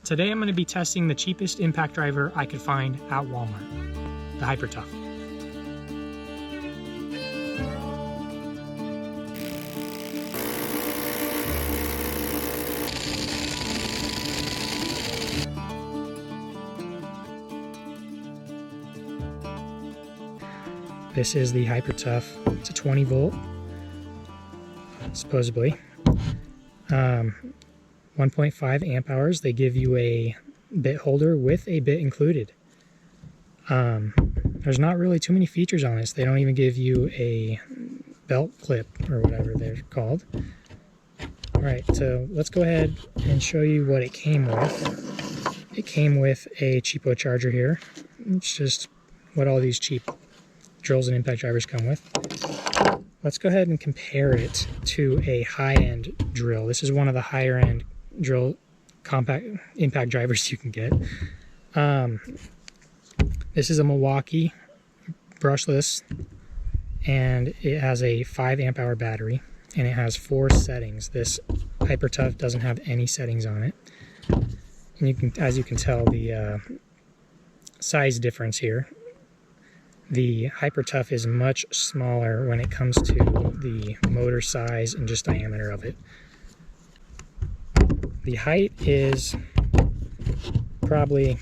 Today I'm going to be testing the cheapest impact driver I could find at Walmart, the Hyper Tough. This is the Hyper Tough. It's a 20 volt, supposedly. 1.5 amp hours. They give you a bit holder with a bit included. There's not really too many features on this. They don't even give you a belt clip or whatever they're called. Alright, so let's go ahead and show you what it came with. It came with a cheapo charger here. It's just what all these cheap drills and impact drivers come with. Let's go ahead and compare it to a high-end drill. This is one of the higher-end drill compact impact drivers you can get. This is a Milwaukee brushless, and it has a 5 amp hour battery, and it has 4 settings. This Hyper Tough doesn't have any settings on it. And you can, as you can tell, the size difference here. The Hyper Tough is much smaller when it comes to the motor size and just diameter of it. The height is probably,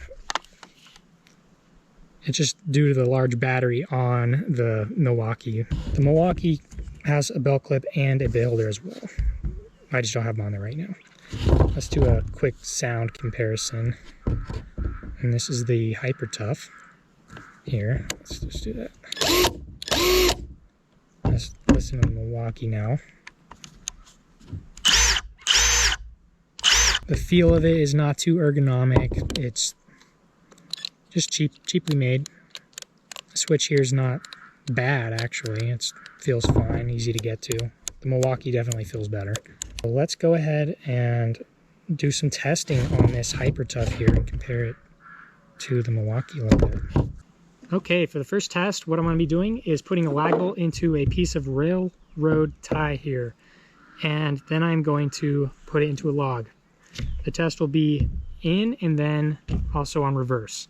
it's just due to the large battery on the Milwaukee. The Milwaukee has a belt clip and a bit holder as well. I just don't have them on there right now. Let's do a quick sound comparison. And this is the Hyper Tough. Here, let's just do that. Let's listen to Milwaukee now. The feel of it is not too ergonomic. It's just cheaply made. The switch here is not bad, actually. It feels fine, easy to get to. The Milwaukee definitely feels better. So let's go ahead and do some testing on this Hyper Tough here and compare it to the Milwaukee a little bit. Okay, for the first test, what I'm going to be doing is putting a lag bolt into a piece of railroad tie here. And then I'm going to put it into a log. The test will be in and then also on reverse.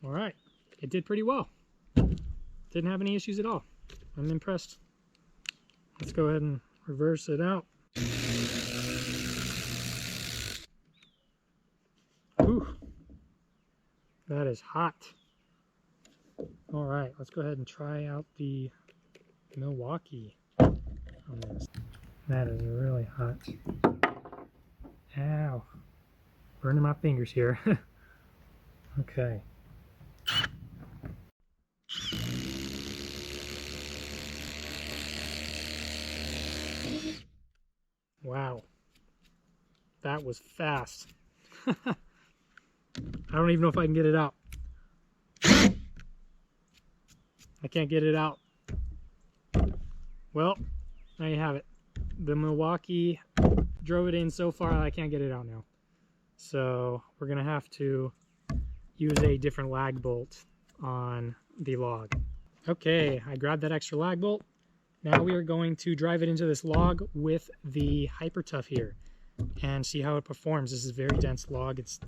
All right, it did pretty well. Didn't have any issues at all. I'm impressed. Let's go ahead and reverse it out. Ooh, that is hot. All right, let's go ahead and try out the Milwaukee on this. That is really hot. Ow. Burning my fingers here. Okay. Wow. That was fast. I don't even know if I can get it out. I can't get it out. Well, there you have it. The Milwaukee drove it in so far I can't get it out now. So we're gonna have to use a different lag bolt on the log. Okay, I grabbed that extra lag bolt. Now we are going to drive it into this log with the Hyper Tough here and see how it performs. This is a very dense log. It's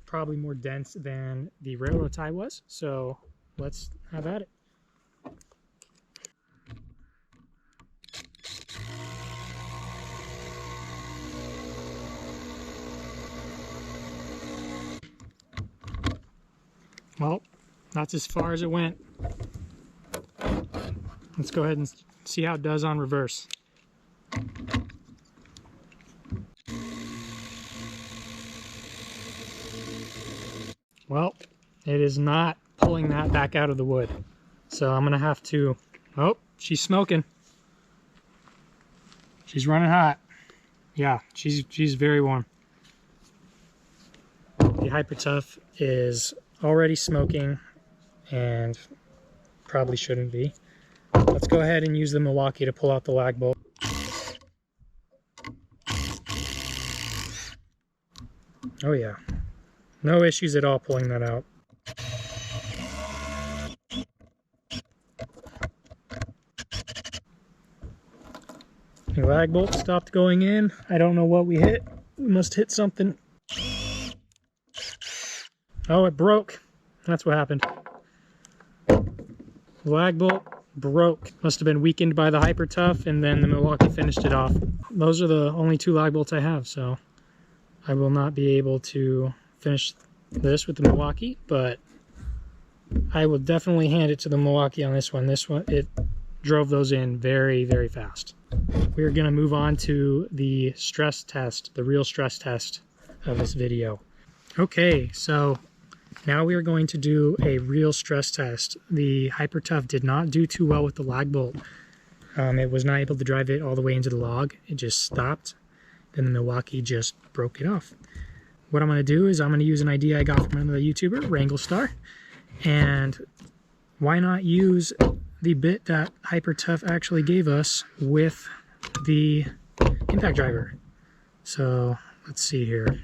probably more dense than the railroad tie was. So let's have at it. Well, that's as far as it went. Let's go ahead and see how it does on reverse. Well, it is not pulling that back out of the wood. So I'm gonna have to, oh, she's smoking. She's running hot. Yeah, she's very warm. The Hyper Tough is already smoking and probably shouldn't be. Let's go ahead and use the Milwaukee to pull out the lag bolt. Oh yeah, no issues at all pulling that out. The lag bolt stopped going in. I don't know what we hit. We must hit something. Oh, it broke. That's what happened. Lag bolt broke. Must have been weakened by the Hyper Tough, and then the Milwaukee finished it off. Those are the only 2 lag bolts I have, so I will not be able to finish this with the Milwaukee, but I will definitely hand it to the Milwaukee on this one. This one, it drove those in very, very fast. We're going to move on to the stress test, the real stress test of this video. Okay, so now we are going to do a real stress test. The Hyper Tough did not do too well with the lag bolt. It was not able to drive it all the way into the log. It just stopped. Then the Milwaukee just broke it off. What I'm going to do is I'm going to use an idea I got from another YouTuber, Wranglestar. And why not use the bit that Hyper Tough actually gave us with the impact driver? So let's see here.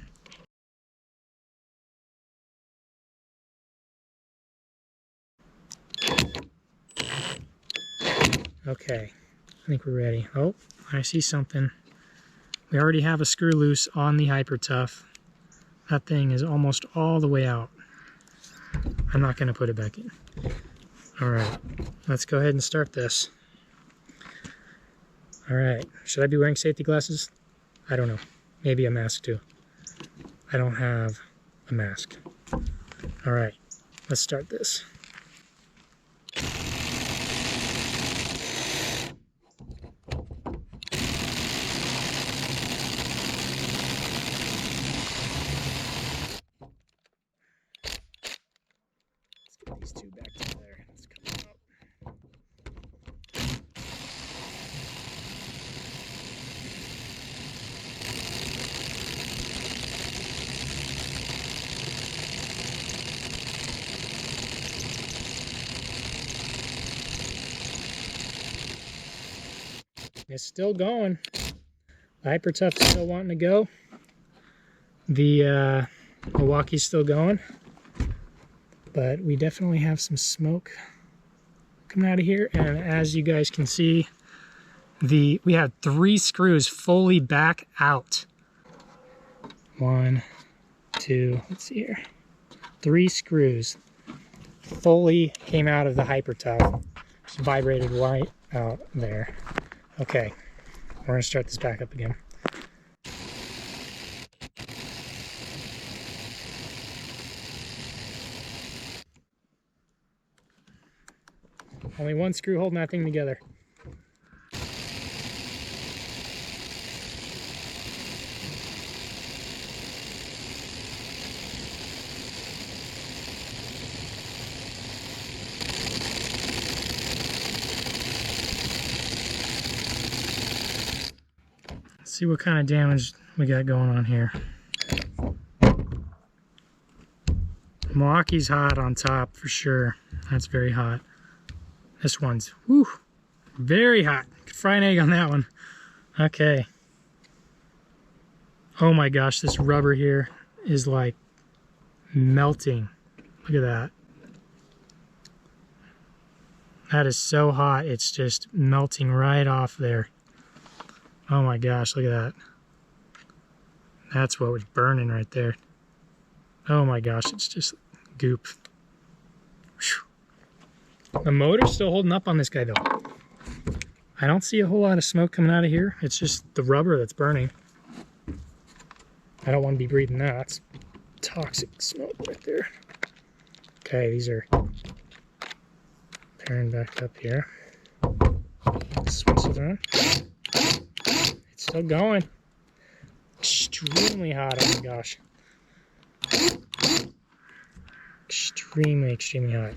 Okay, I think we're ready. Oh, I see something. We already have a screw loose on the Hyper Tough. That thing is almost all the way out. I'm not going to put it back in. All right, let's go ahead and start this. All right, should I be wearing safety glasses? I don't know. Maybe a mask too. I don't have a mask. All right, let's start this. These 2 back together. Let's come out. It's still going. The Hyper Tough's still wanting to go. The Milwaukee's still going. But we definitely have some smoke coming out of here, and as you guys can see, we have 3 screws fully back out. 1, 2, let's see here. 3 screws fully came out of the Hyper Tough. Just vibrated right out there. Okay, we're gonna start this back up again. Only 1 screw holding that thing together. Let's see what kind of damage we got going on here. Milwaukee's hot on top for sure. That's very hot. This one's, whew, very hot. Could fry an egg on that one. Okay. Oh my gosh, this rubber here is like melting. Look at that. That is so hot, it's just melting right off there. Oh my gosh, look at that. That's what was burning right there. Oh my gosh, it's just goop. Whew. The motor's still holding up on this guy though. I don't see a whole lot of smoke coming out of here. It's just the rubber that's burning. I don't want to be breathing that. That's toxic smoke right there. Okay, these are pairing back up here. Switch it on. It's still going. Extremely hot, oh my gosh. Extremely, extremely hot.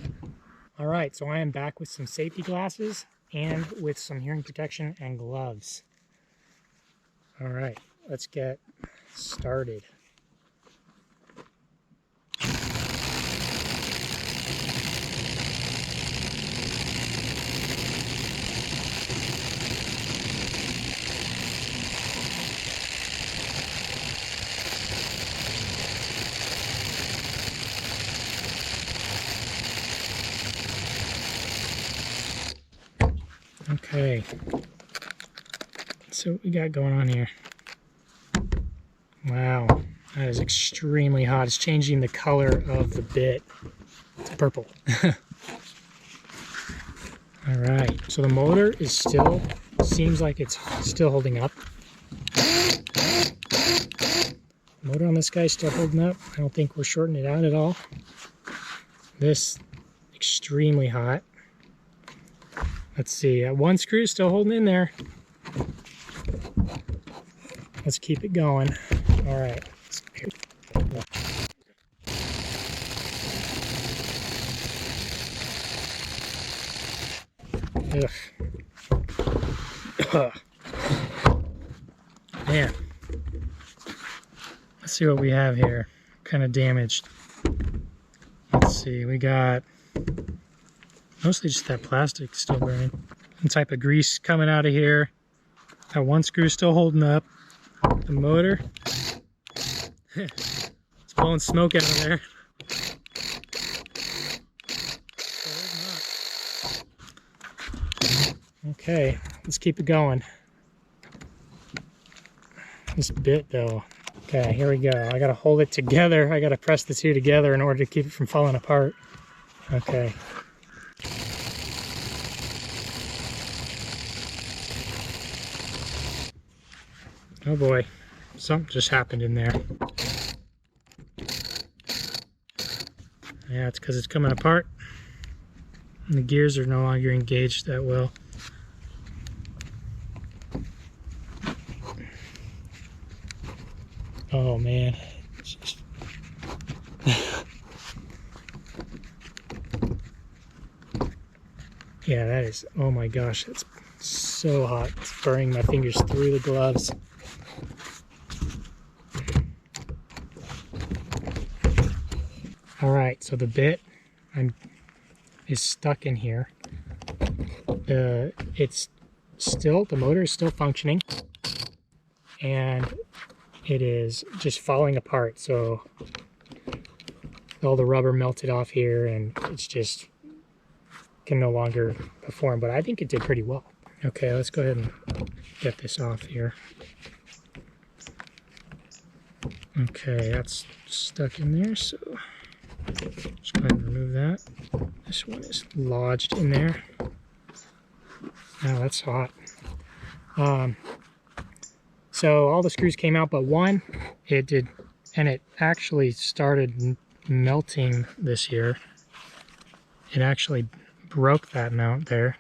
Alright, so I am back with some safety glasses and with some hearing protection and gloves. Alright, let's get started. Okay, let's see what we got going on here. Wow, that is extremely hot. It's changing the color of the bit to purple. All right, so the motor is still, seems like it's still holding up. Motor on this guy is still holding up. I don't think we're shorting it out at all. This, extremely hot. Let's see, one screw is still holding in there. Let's keep it going. All right. Ugh. Man. Let's see what we have here. Kind of damaged. Let's see, we got mostly just that plastic still burning. Some type of grease coming out of here. That one screw still holding up. The motor. It's blowing smoke out of there. Okay, let's keep it going. This bit though. Okay, here we go. I gotta hold it together. I gotta press the two together in order to keep it from falling apart. Okay. Oh boy, something just happened in there. Yeah, it's because it's coming apart. And the gears are no longer engaged that well. Oh man. Yeah, that is, oh my gosh, it's so hot. It's burning my fingers through the gloves. All right, so the bit is stuck in here. It's still, the motor is still functioning, and it is just falling apart. So all the rubber melted off here, and it's just can no longer perform. But I think it did pretty well. Okay, let's go ahead and get this off here. Okay, that's stuck in there, so just go ahead and remove that. This one is lodged in there. Now that's hot. So all the screws came out but one. It did, and it actually started melting this year. It actually broke that mount there.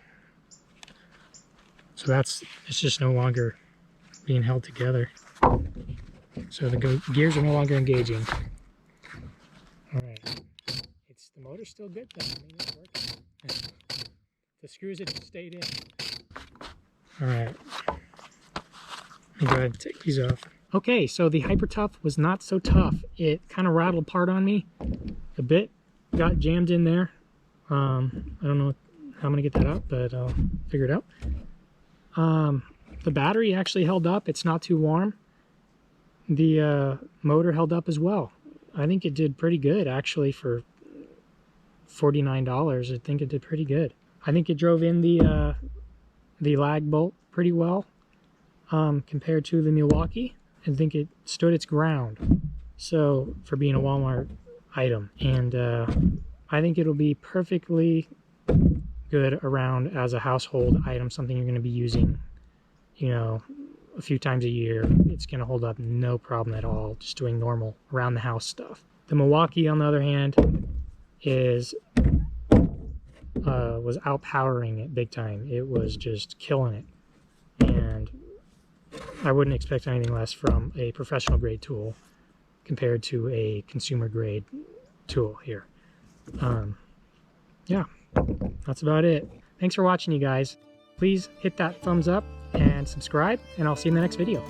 So it's just no longer being held together. So the gears are no longer engaging. All right, the motor's still good though. I mean, it's working. The screws had stayed in. All right, let me go ahead and take these off. Okay, so the Hyper Tough was not so tough. It kind of rattled apart on me. The bit got jammed in there. I don't know how I'm gonna get that out, but I'll figure it out. The battery actually held up. It's not too warm. The motor held up as well. I think it did pretty good actually for $49. I think it did pretty good. I think it drove in the lag bolt pretty well compared to the Milwaukee. I think it stood its ground. So for being a Walmart item, and I think it'll be perfectly good around as a household item, something you're going to be using, you know, a few times a year. It's going to hold up no problem at all, just doing normal around the house stuff. The Milwaukee, on the other hand, was outpowering it big time. It was just killing it, and I wouldn't expect anything less from a professional grade tool compared to a consumer grade tool here. Yeah, that's about it. Thanks for watching, you guys. Please hit that thumbs up and subscribe, and I'll see you in the next video.